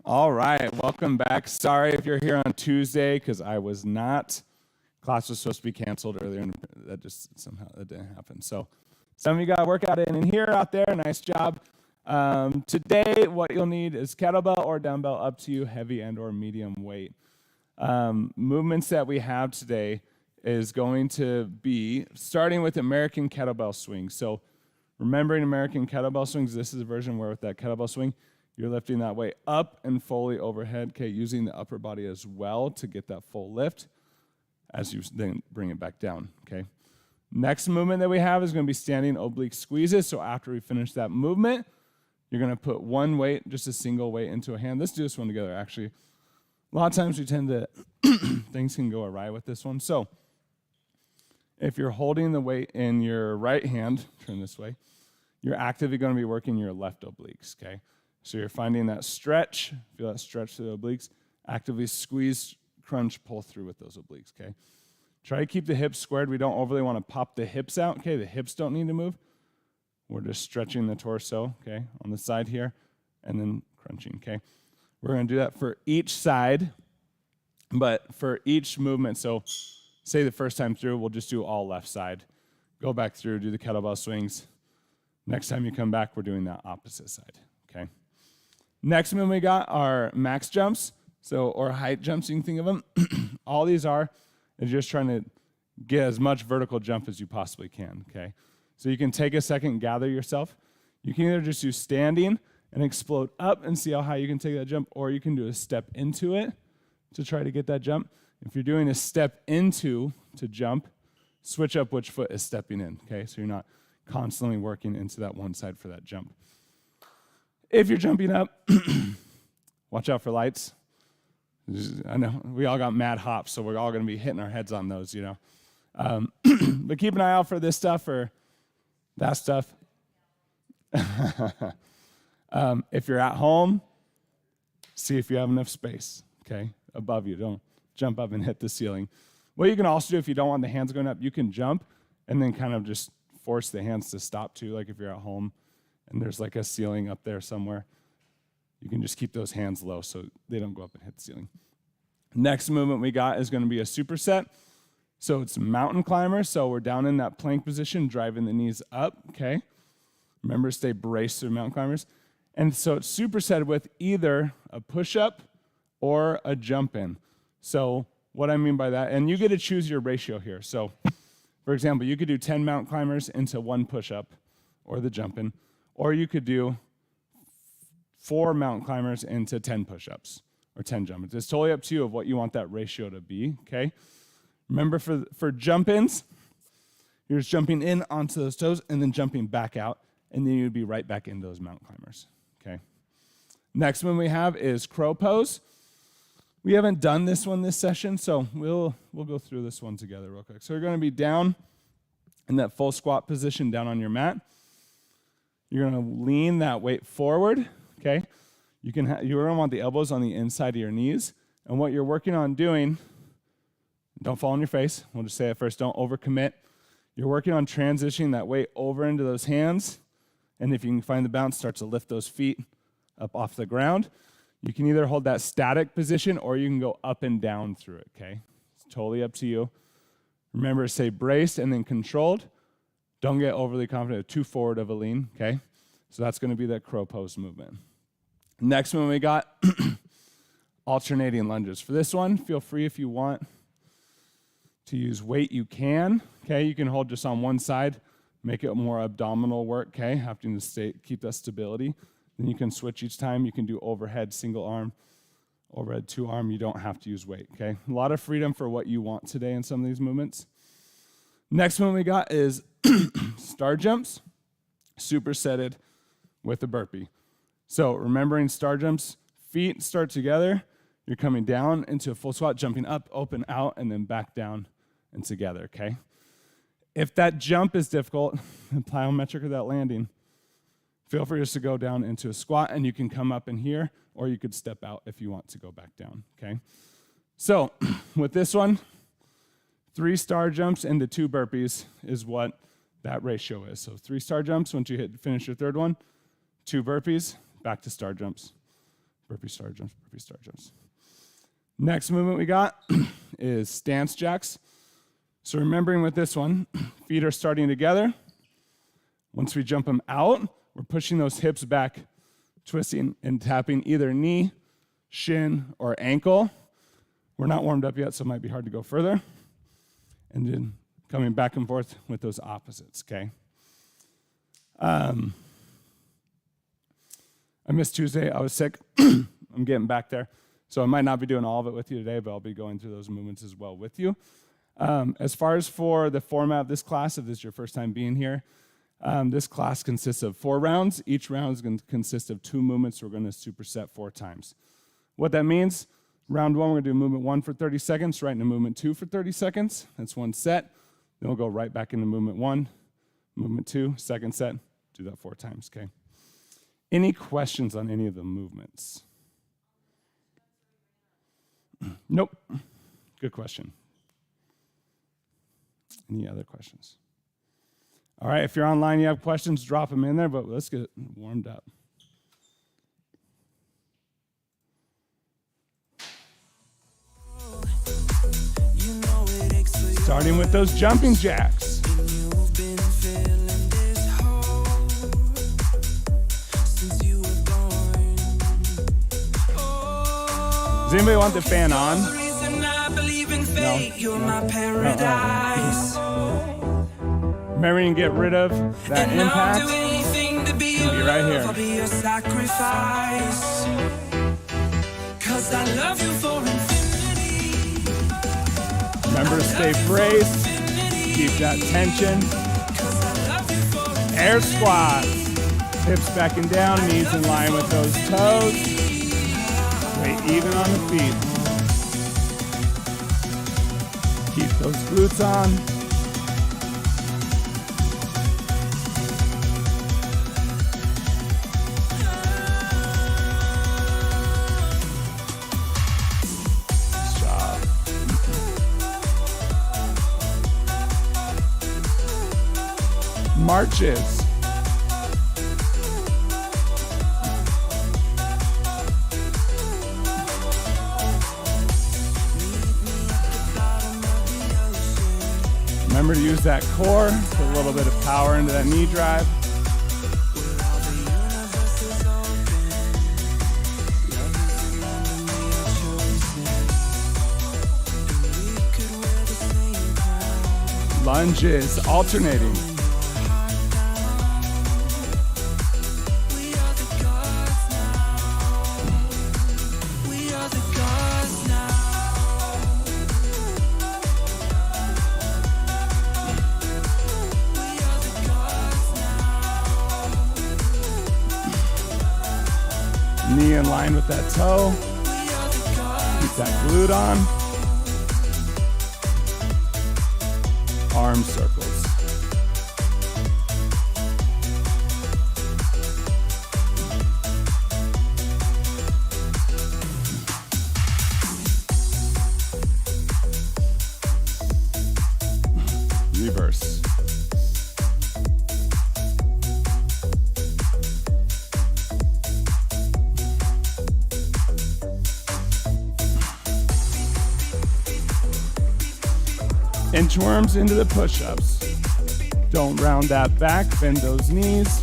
All right, welcome back. Sorry if you're here on Tuesday because I was not. Class was supposed to be canceled earlier, and that just somehow that didn't happen. So some of you got to work out in here, out there. Nice job. Today, what you'll need is kettlebell or dumbbell, up to you, heavy and or medium weight. Movements that we have today is going to be starting with American kettlebell swing. So remembering American kettlebell swings, this is a version where with that kettlebell swing, you're lifting that weight up and fully overhead, okay, using the upper body as well to get that full lift as you then bring it back down, okay? Next movement that we have is going to be standing oblique squeezes. So after we finish that movement, you're going to put one weight, just a single weight, into a hand. Let's do this one together, actually. A lot of times we tend to, things can go awry with this one. So if you're holding the weight in your right hand, turn this way, you're actively going to be working your left obliques, okay? So you're finding that stretch, feel that stretch through the obliques, actively squeeze, crunch, pull through with those obliques, okay? Try to keep the hips squared. We don't overly want to pop the hips out, okay? The hips don't need to move. We're just stretching the torso, okay, on the side here, and then crunching, okay? We're going to do that for each side, but for each movement, so say the first time through, we'll just do all left side. Go back through, do the kettlebell swings. Next time you come back, we're doing that opposite side, okay? Next movement we got are max jumps, so or height jumps, you can think of them. All these are is just trying to get as much vertical jump as you possibly can, okay? So you can take a second, gather yourself. You can either just do standing and explode up and see how high you can take that jump, or you can do a step into it to try to get that jump. If you're doing a step into to jump, switch up which foot is stepping in, okay? So you're not constantly working into that one side for that jump. If you're jumping up, watch out for lights. I know we all got mad hops, so we're all going to be hitting our heads on those, you know. But keep an eye out for this stuff or that stuff. If you're at home, see if you have enough space, okay, above you. Don't jump up and hit the ceiling. What you can also do if you don't want the hands going up, you can jump and then kind of just force the hands to stop too, like if you're at home and there's like a ceiling up there somewhere. You can just keep those hands low so they don't go up and hit the ceiling. Next movement we got is going to be a superset. So it's mountain climbers. So we're down in that plank position, driving the knees up, okay? Remember, stay braced through mountain climbers. And so it's supersetted with either a push-up or a jump-in. So what I mean by that, and you get to choose your ratio here. So, for example, you could do 10 mountain climbers into one push-up or the jump-in, or you could do 4 mountain climbers into 10 push-ups or 10 jump-ins. It's totally up to you of what you want that ratio to be, okay? Remember, for jump-ins, you're just jumping in onto those toes and then jumping back out, and then you'd be right back into those mountain climbers, okay? Next one we have is crow pose. We haven't done this one this session, so we'll go through this one together real quick. So you're going to be down in that full squat position down on your mat. You're going to lean that weight forward, okay? You're going to want the elbows on the inside of your knees, and what you're working on doing, don't fall on your face. We'll just say it first, don't overcommit. You're working on transitioning that weight over into those hands, and if you can find the bounce, start to lift those feet up off the ground. You can either hold that static position or you can go up and down through it, okay? It's totally up to you. Remember, stay braced and then controlled. Don't get overly confident, too forward of a lean, okay? So that's going to be that crow pose movement. Next one we got, alternating lunges. For this one, feel free if you want to use weight, you can, okay? You can hold just on one side, make it more abdominal work, okay? Having to keep that stability. Then you can switch each time. You can do overhead single arm, overhead two arm. You don't have to use weight, okay? A lot of freedom for what you want today in some of these movements. Next one we got is star jumps, supersetted with a burpee. So remembering star jumps, feet start together. You're coming down into a full squat, jumping up, open, out, and then back down and together, okay? If that jump is difficult, plyometric or that landing, feel free just to go down into a squat, and you can come up in here, or you could step out if you want to go back down, okay? So with this one, 3 star jumps into 2 burpees is what that ratio is. So 3 star jumps, once you finish your third one, 2 burpees, back to star jumps. Burpee star jumps, burpee star jumps. Next movement we got is stance jacks. So remembering with this one, feet are starting together. Once we jump them out, we're pushing those hips back, twisting and tapping either knee, shin, or ankle. We're not warmed up yet, so it might be hard to go further. And then coming back and forth with those opposites, okay? I missed Tuesday. I was sick. I'm getting back there. So I might not be doing all of it with you today, but I'll be going through those movements as well with you. As far as for the format of this class, if this is your first time being here, this class consists of 4 rounds. Each round is going to consist of 2 movements. We're going to superset 4 times. What that means, round 1, we're going to do movement 1 for 30 seconds, right into movement 2 for 30 seconds. That's 1 set. Then we'll go right back into movement 1, movement 2, second set. Do that 4 times, okay? Any questions on any of the movements? Nope. Good question. Any other questions? All right, if you're online, you have questions, drop them in there, but let's get warmed up. Starting with those jumping jacks. Does anybody want the fan on? No. Remembering to get rid of that impact. Be right here. Remember to stay braced. Keep that tension. Air squats. Hips back and down, knees in line with those toes. Weight even on the feet. Keep those glutes on. Nice job. Marches. Remember to use that core, put a little bit of power into that knee drive. Lunges, alternating. Knee in line with that toe. Keep that glute on. Arm circles. Reverse. Inchworms into the push-ups. Don't round that back, bend those knees.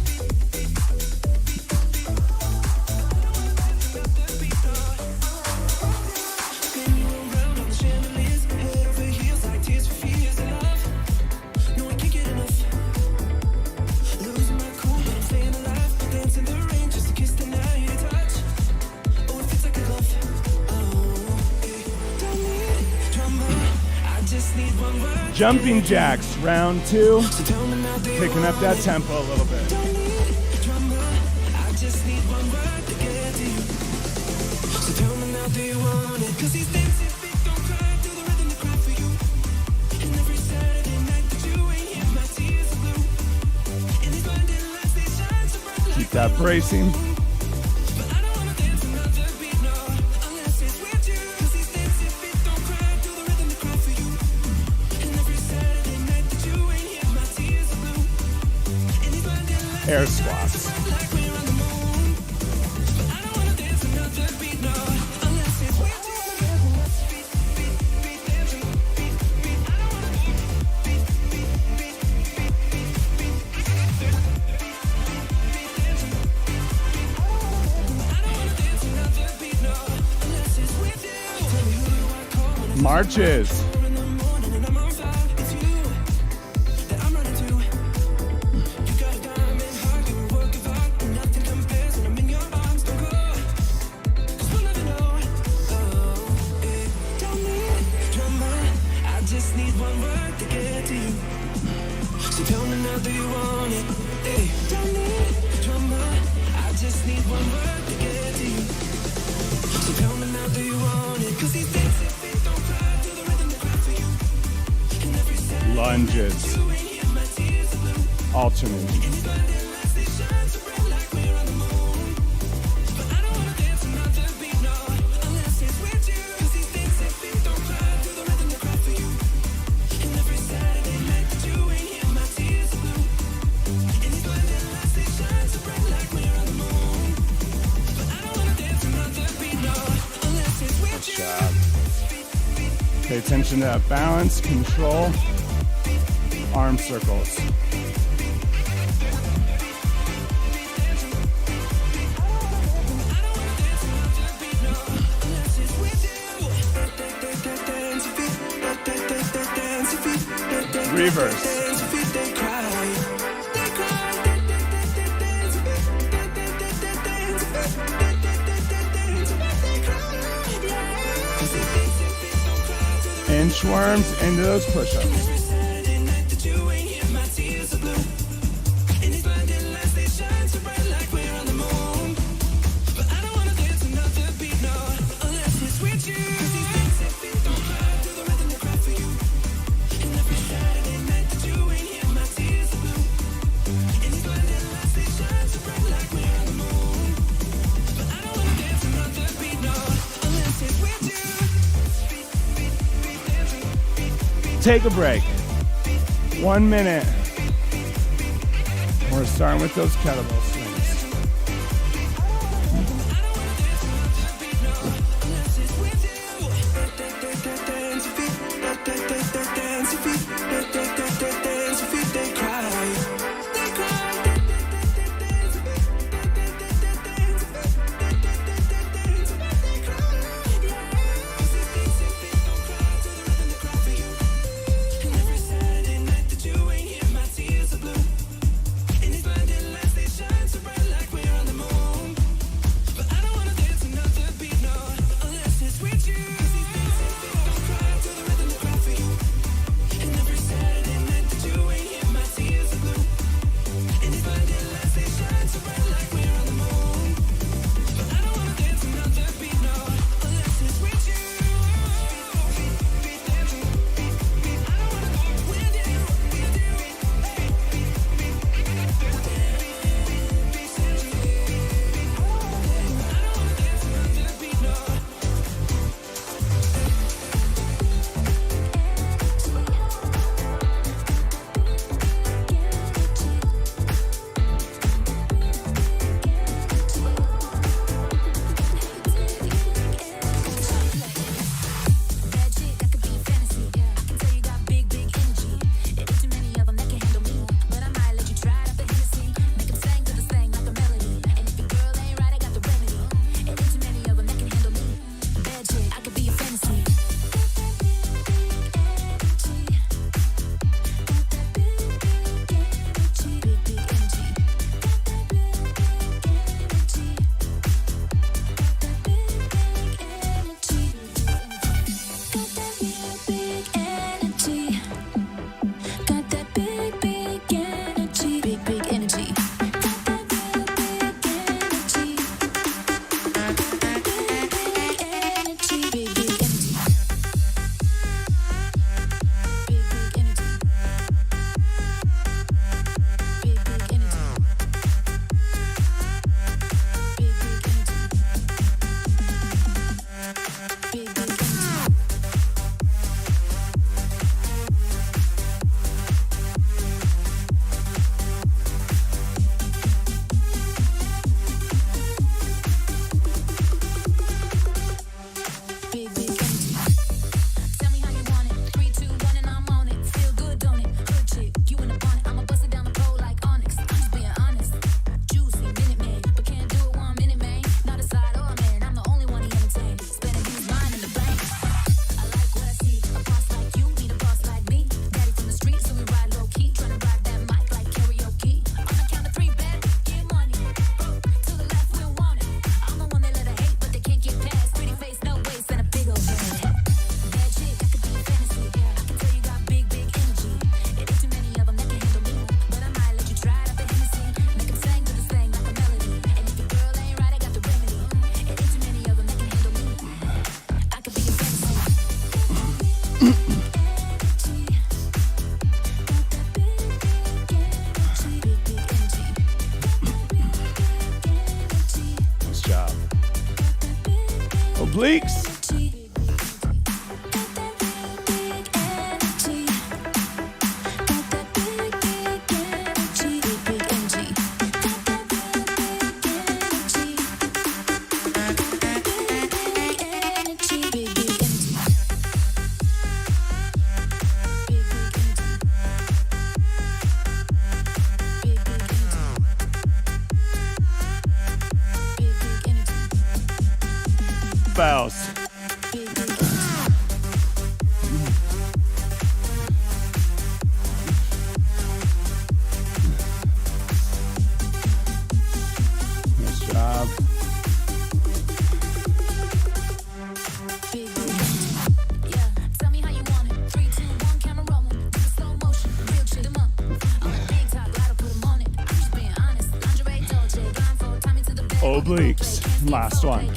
Jumping jacks, round 2. Picking up that tempo a little bit. Keep that bracing. Air squats. Marches. Lunges. Alternating. Good job. Pay attention to that balance, control. Arm circles. Reverse. Inchworms into those push-ups. Take a break. 1 minute. We're starting with those kettlebell swings. dumbbells. Nice job. Obliques. Last one.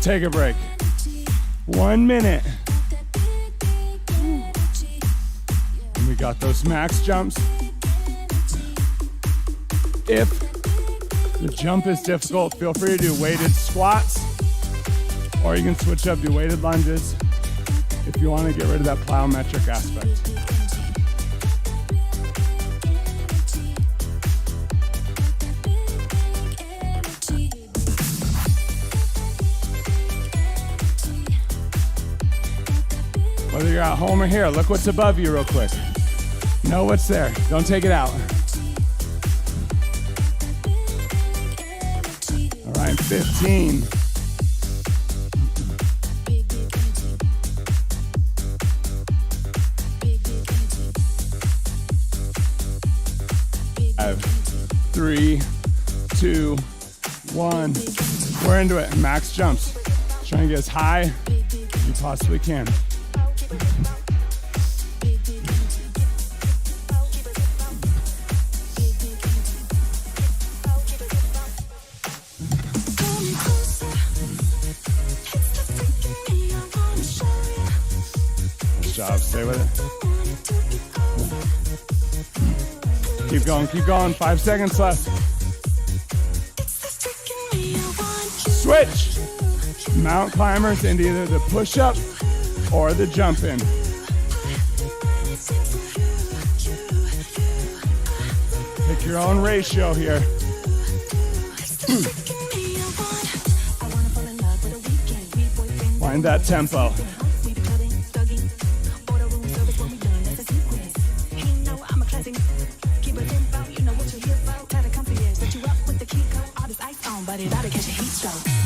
Take a break. 1 minute. And we got those max jumps. If the jump is difficult, feel free to do weighted squats, or you can switch up, do weighted lunges if you want to get rid of that plyometric aspect. Whether you're at home or here, look what's above you real quick. Know what's there. Don't take it out. All right, 15. Five, 3, 2, 1. We're into it. Max jumps. Trying to get as high as you possibly can. Nice job. Stay with it. Keep going, keep going. 5 seconds left. Switch. Mount climbers into either the push-up or the jump-in. Pick your own ratio here. Find that tempo.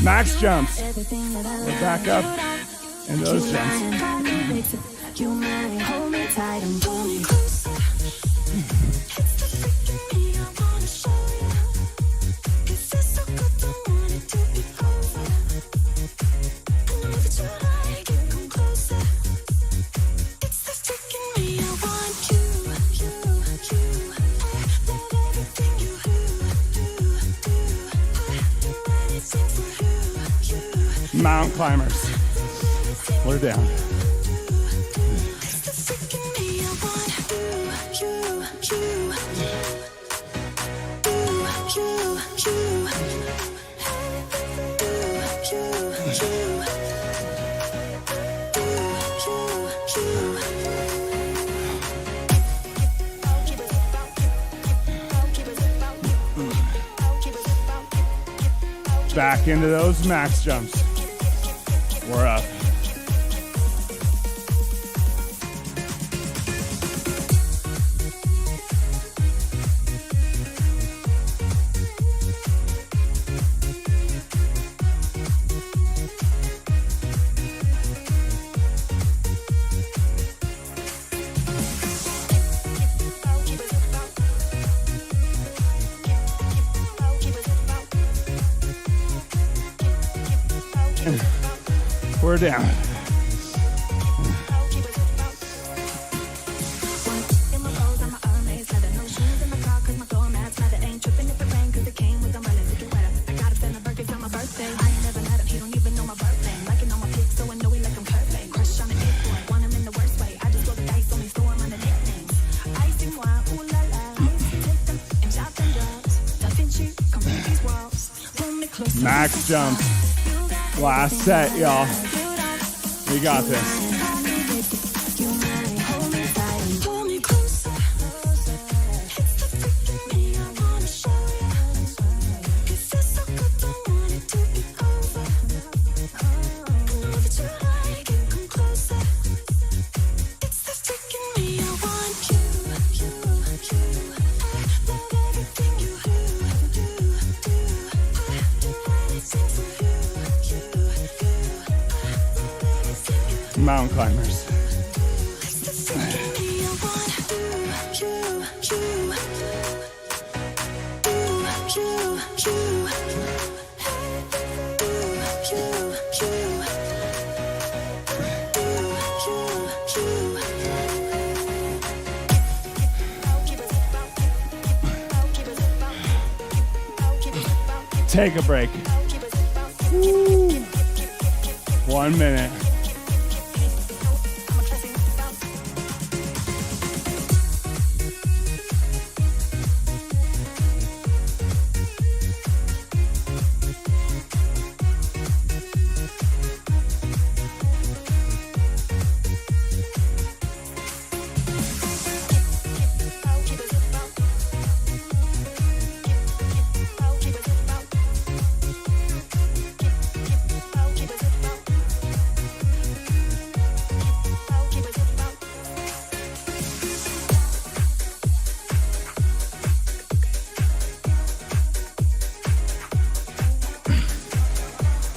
Max jumps. We'll back up into those jumps. Mount climbers. We're down. Back into those max jumps. We're up. We're down. Max jump. Last set, y'all. We got this. mountain climbers. Take a break. 1 minute.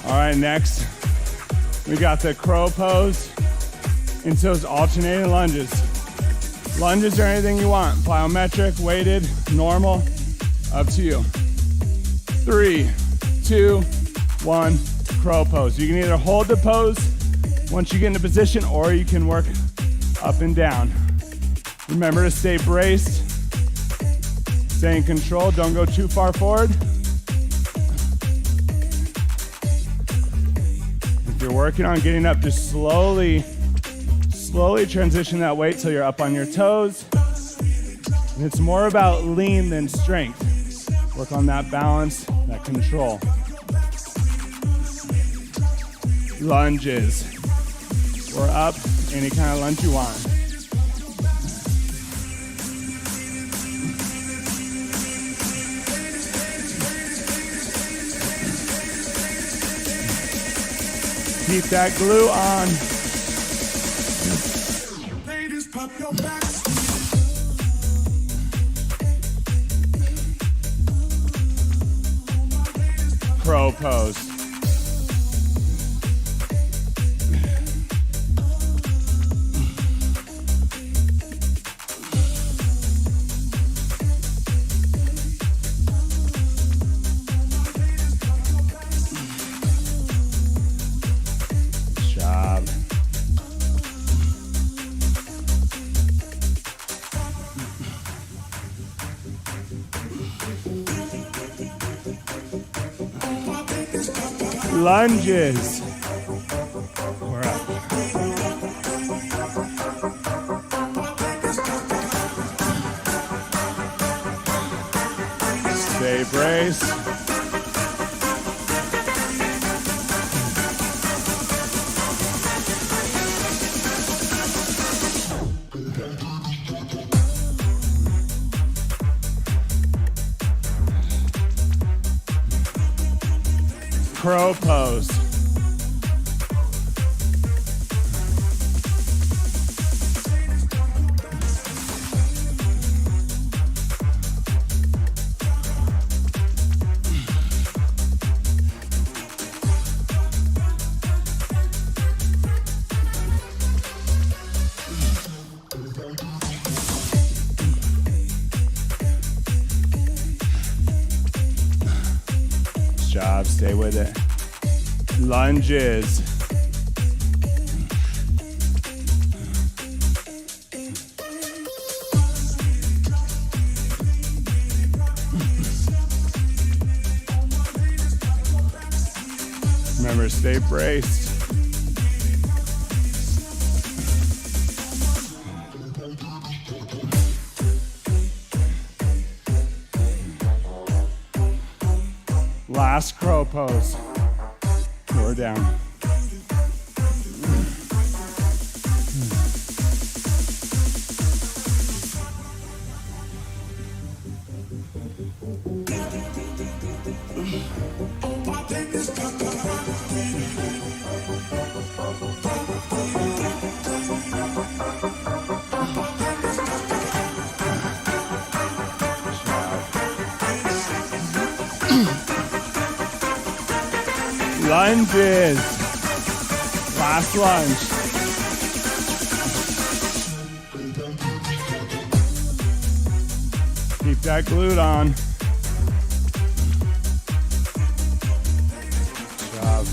All right, next, we got the crow pose into those alternating lunges. Lunges are anything you want, plyometric, weighted, normal, up to you. 3, 2, 1, crow pose. You can either hold the pose once you get into position, or you can work up and down. Remember to stay braced, stay in control, don't go too far forward. If you're working on getting up, just slowly transition that weight till you're up on your toes. And it's more about lean than strength. Work on that balance, that control. Lunges. Or up, any kind of lunge you want. Keep that glue on. Ladies, pop your backs. Crow pose. Lunges. We're up. Stay braced. Crow pose. Good job, stay with it. Lunges. Remember, stay braced. Last crow pose. Lower down. Lunges. Last lunge. Keep that glute on. Good job.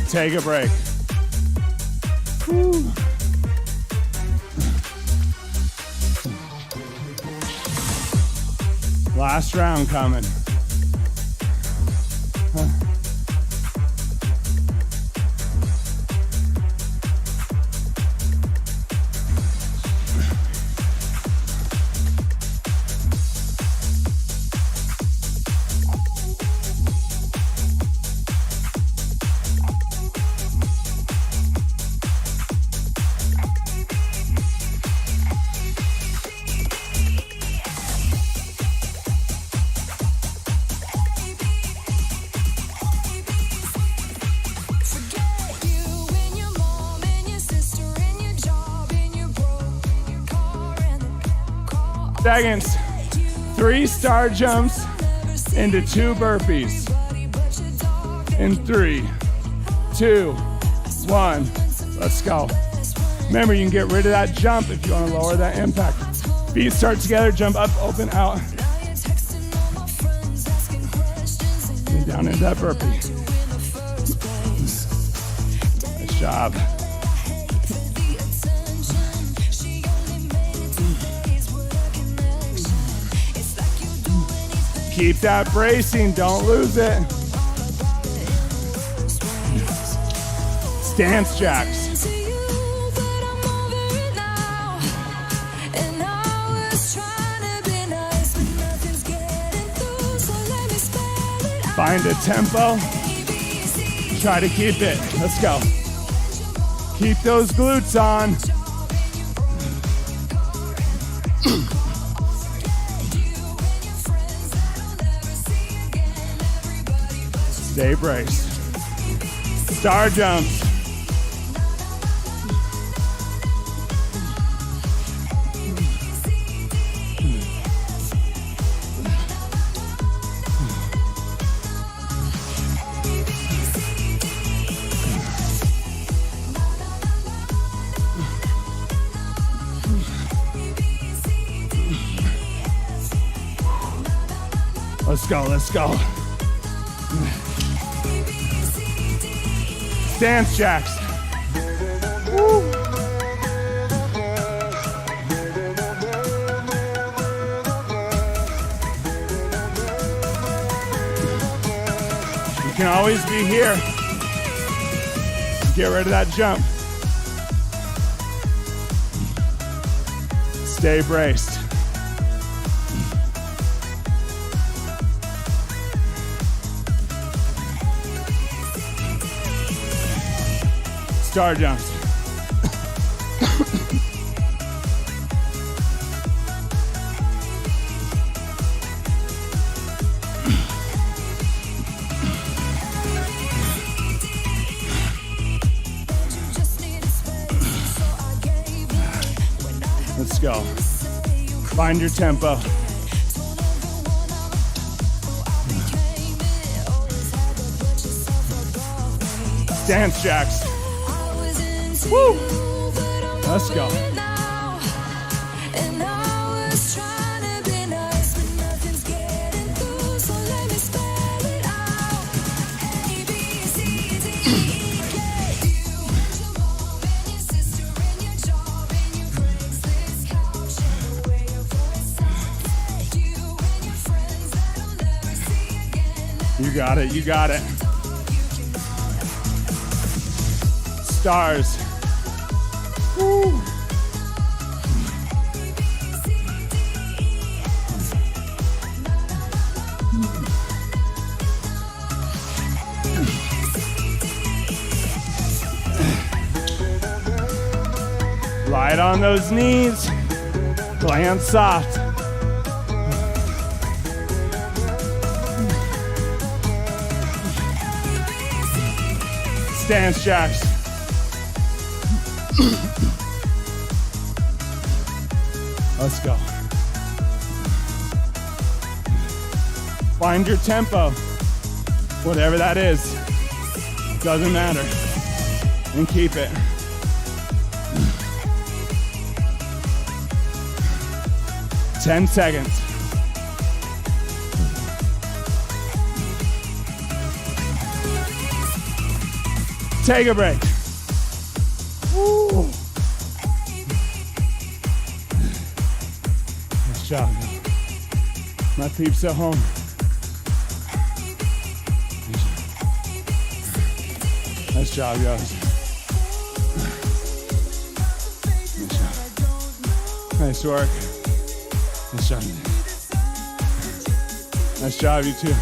Take a break. Woo. Last round coming. Seconds. 3 star jumps into 2 burpees. In 3, 2, 1. Let's go. Remember, you can get rid of that jump if you want to lower that impact. Feet start together, jump up, open, out. And down into that burpee. Nice job. Keep that bracing, don't lose it. Stance jacks. Find a tempo. Try to keep it. Let's go. Keep those glutes on. Stay braced. Star jumps. Let's go, let's go. Stance jacks. Woo. You can always be here. Get rid of that jump. Stay braced. Star jumps. Let's go. Find your tempo. Stance jacks. Woo! Let's go. You got it, you got it. Stars. Woo. Light on those knees. Land soft. Stance jacks. Let's go. Find your tempo, whatever that is, doesn't matter, and keep it. Ten seconds. Take a break. Woo. Nice job. My peeps at home. Nice job, guys. Nice work. Nice job. Nice job, you too.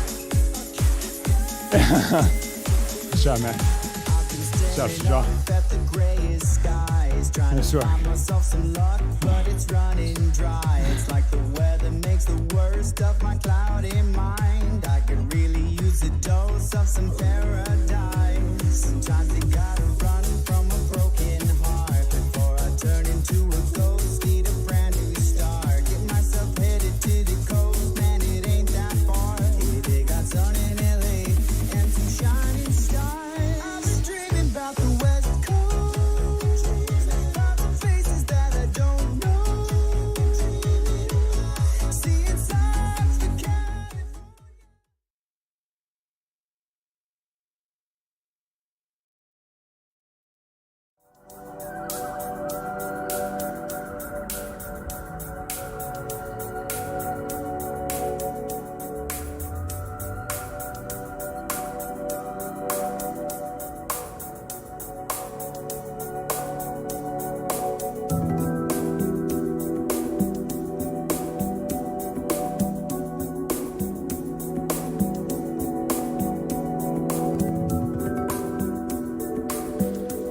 Nice job, man. Nice job, Straw. Nice work. But it's running dry. It's like the weather makes the worst of my cloudy mind. I could really use a dose of some paradise. Sometimes you gotta run from a broken heart before I turn into a ghost. Need a brand new start. Get myself headed to the coast, man. It ain't that far. They got sun in LA and some shining stars. I've been dreaming about the West Coast, about the faces that I don't know. Seeing signs for California.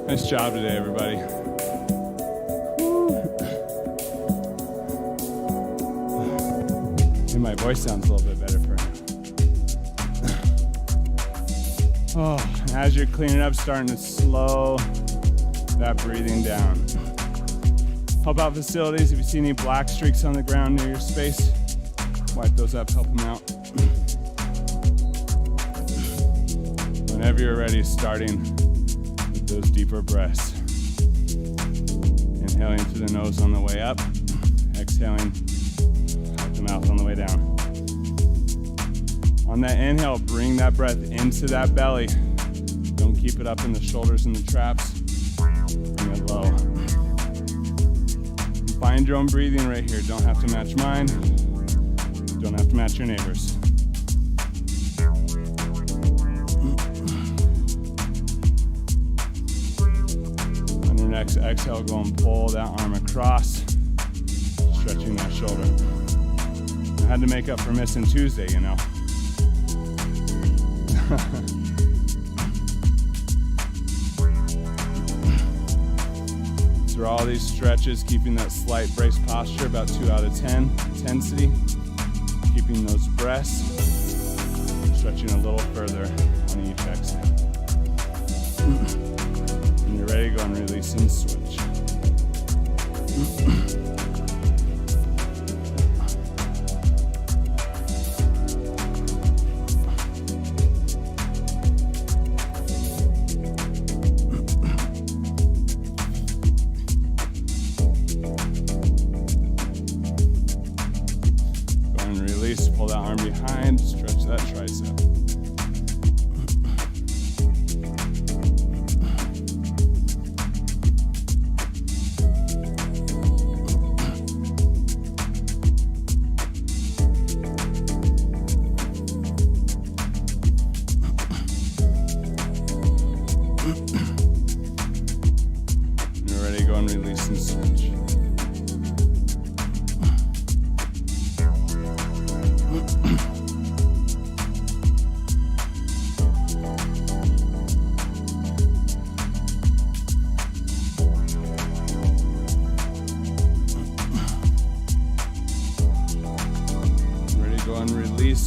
Nice job today, everybody. And my voice sounds a little bit better for now. Oh, and as you're cleaning up, starting to slow that breathing down. Help out facilities. If you see any black streaks on the ground near your space, wipe those up, help them out. Whenever you're ready, starting with those deeper breaths. Inhaling through the nose on the way up, exhaling out the mouth on the way down. On that inhale, bring that breath into that belly. Don't keep it up in the shoulders and the traps. Bring it low. Find your own breathing right here. Don't have to match mine. Don't have to match your neighbors. On your next exhale, go and pull that arm across, stretching that shoulder. I had to make up for missing Tuesday, you know. Through all these stretches, keeping that slight brace posture, about 2 out of 10 intensity. Keeping those breaths, stretching a little further on each exhale. When you're ready, go and release and switch. Pull that arm behind, stretch that tricep. When you're ready, go and release and switch.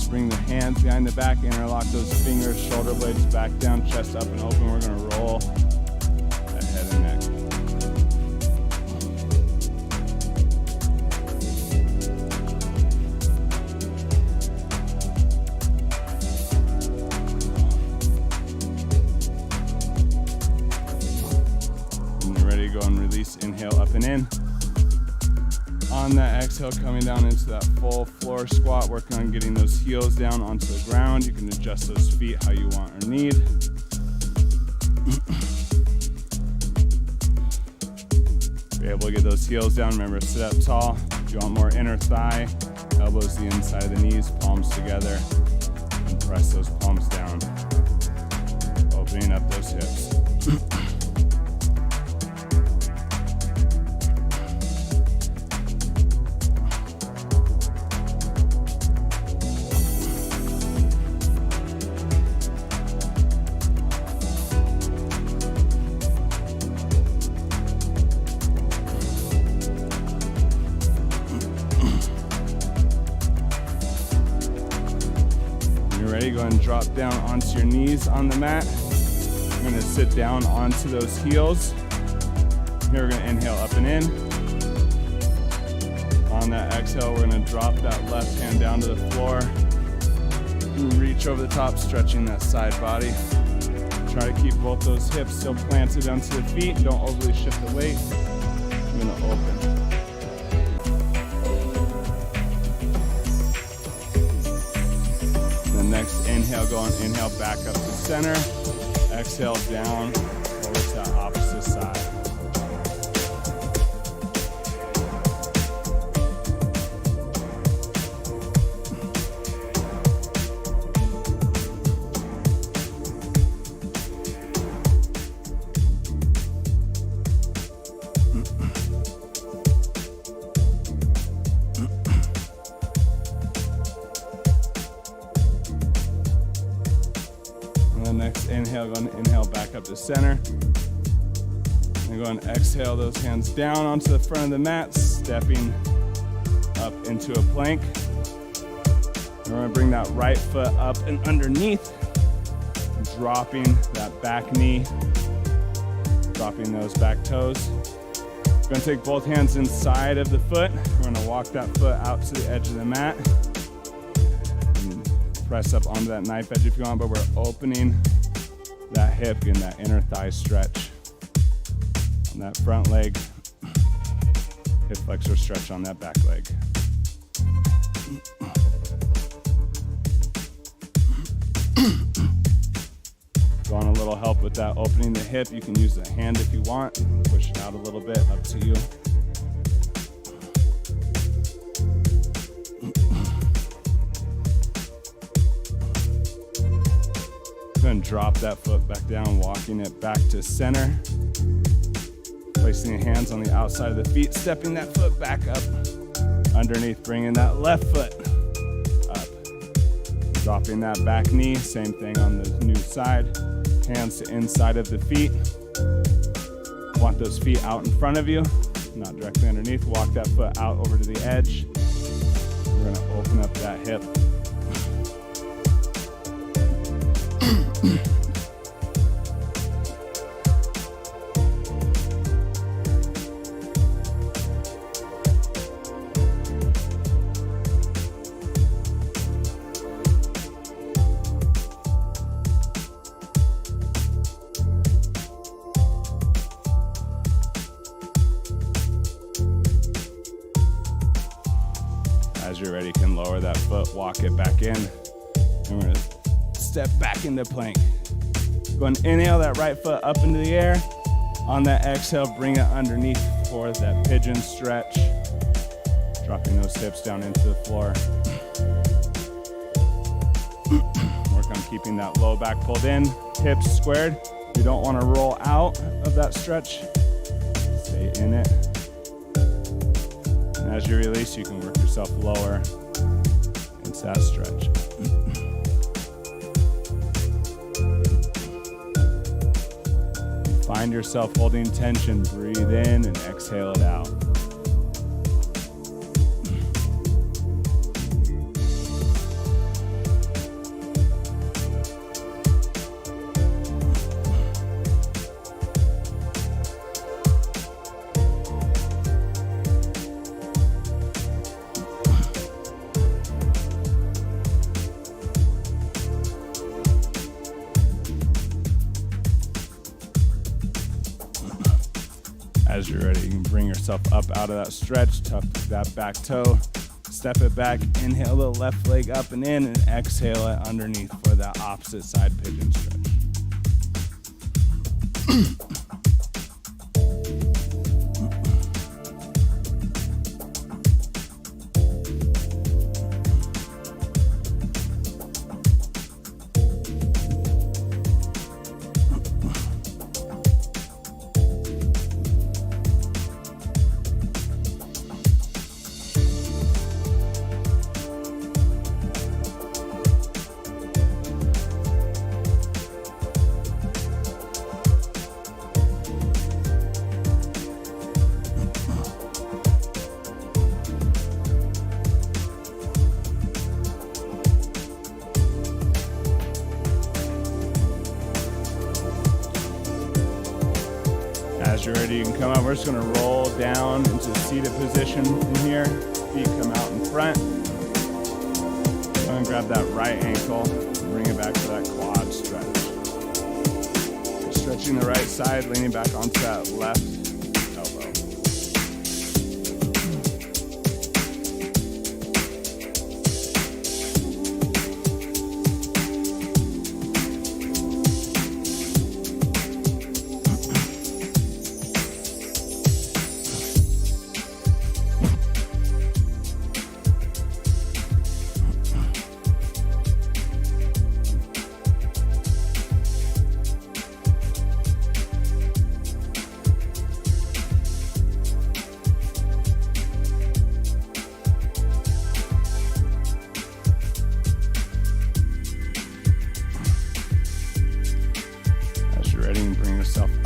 Bring the hands behind the back, interlock those fingers, shoulder blades back down, chest up and open. We're going to roll that head and neck. and in. On that exhale, coming down into that full floor squat, working on getting those heels down onto the ground. You can adjust those feet how you want or need. Be able to get those heels down. Remember, sit up tall. If you want more inner thigh, elbows the inside of the knees, palms together, and press those palms down, opening up those hips. Go ahead and drop down onto your knees on the mat. You're going to sit down onto those heels. Here we're going to inhale up and in. On that exhale, we're going to drop that left hand down to the floor. And reach over the top, stretching that side body. Try to keep both those hips still planted onto the feet. Don't overly shift the weight. I'm going to open. Next inhale, go and inhale back up to center. Exhale down over to the opposite side. Inhale, go and inhale back up to center. And go and exhale those hands down onto the front of the mat, stepping up into a plank. And we're going to bring that right foot up and underneath, dropping that back knee, dropping those back toes. We're going to take both hands inside of the foot. We're going to walk that foot out to the edge of the mat. And press up onto that knife edge if you want, but we're opening that hip and that inner thigh stretch on that front leg, hip flexor stretch on that back leg. If you want a little help with that opening the hip, you can use the hand if you want. Push it out a little bit, up to you. And drop that foot back down, walking it back to center. Placing your hands on the outside of the feet, stepping that foot back up underneath, bringing that left foot up. Dropping that back knee, same thing on the new side. Hands to inside of the feet. Want those feet out in front of you, not directly underneath. Walk that foot out over to the edge. We're gonna open up that hip. As you're ready, you can lower that foot, walk it back in, and we're gonna step back into plank. Go and inhale that right foot up into the air. On that exhale, bring it underneath for that pigeon stretch. Dropping those hips down into the floor. Work on keeping that low back pulled in, hips squared. You don't want to roll out of that stretch. Stay in it. And as you release, you can work yourself lower into that stretch. Find yourself holding tension. Breathe in and exhale it out. As you're ready, you can bring yourself up out of that stretch, tuck that back toe, step it back, inhale the left leg up and in, and exhale it underneath for that opposite side pigeon stretch. As you're ready, you can come up. We're just going to roll down into seated position in here. Feet come out in front. Go and grab that right ankle. Bring it back to that quad stretch. Stretching the right side, leaning back onto that left elbow.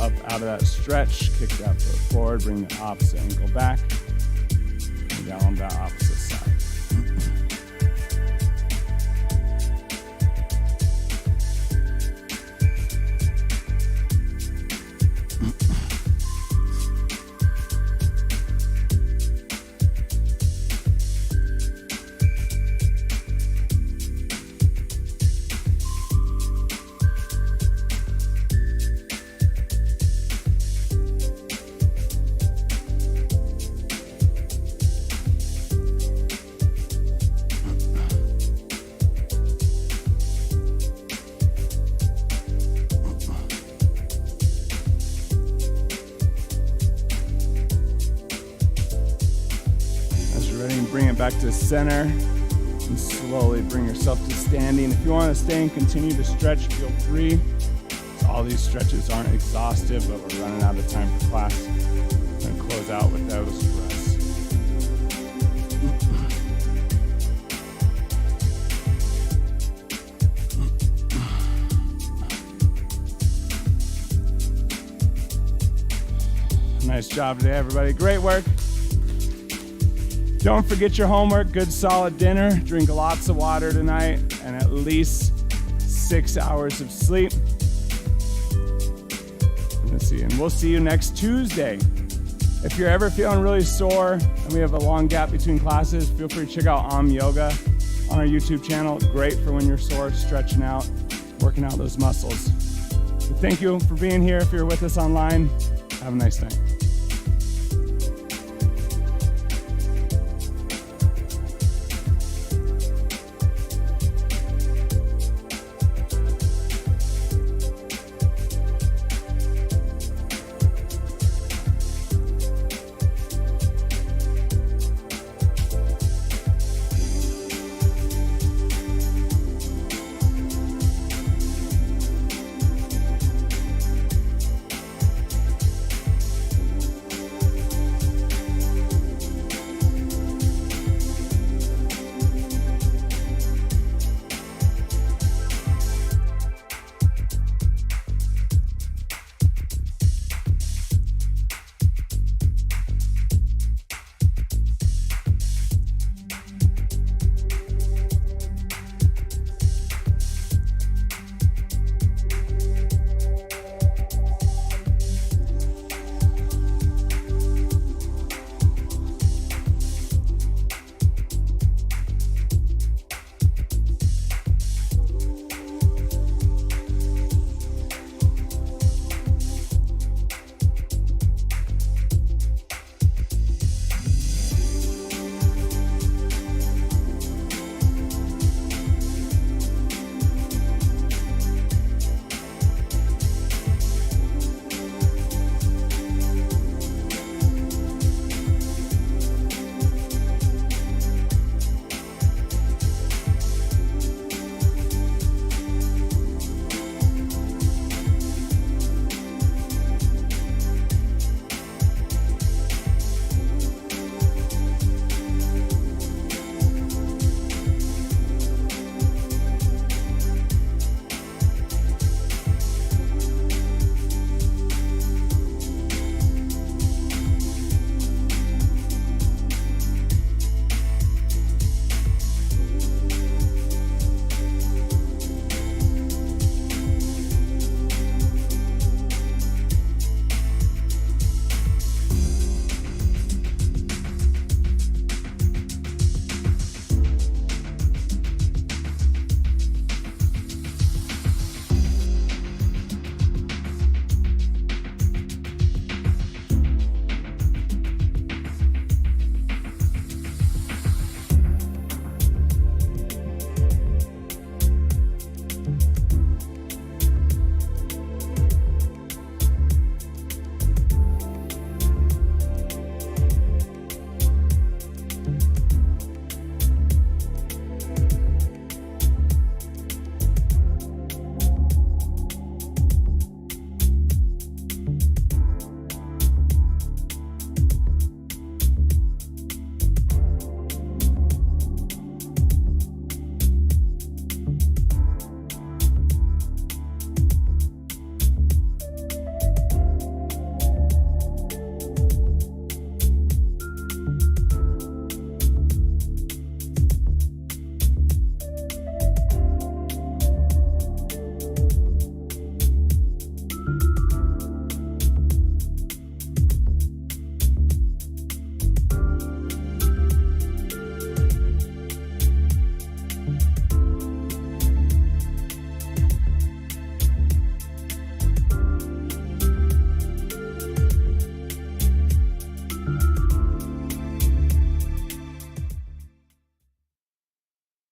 Up out of that stretch, kick that foot forward, bring the opposite ankle back, and down on that opposite side. Bring it back to center and slowly bring yourself to standing. If you want to stay and continue to stretch, feel free. So all these stretches aren't exhaustive, but we're running out of time for class. I'm going to close out with those rests. Nice job today, everybody. Great work. Don't forget your homework, good solid dinner, drink lots of water tonight, and at least 6 hours of sleep. Let's see, and we'll see you next Tuesday. If you're ever feeling really sore and we have a long gap between classes, feel free to check out Yoga on our YouTube channel. Great for when you're sore, stretching out, working out those muscles. So thank you for being here. If you're with us online, have a nice night.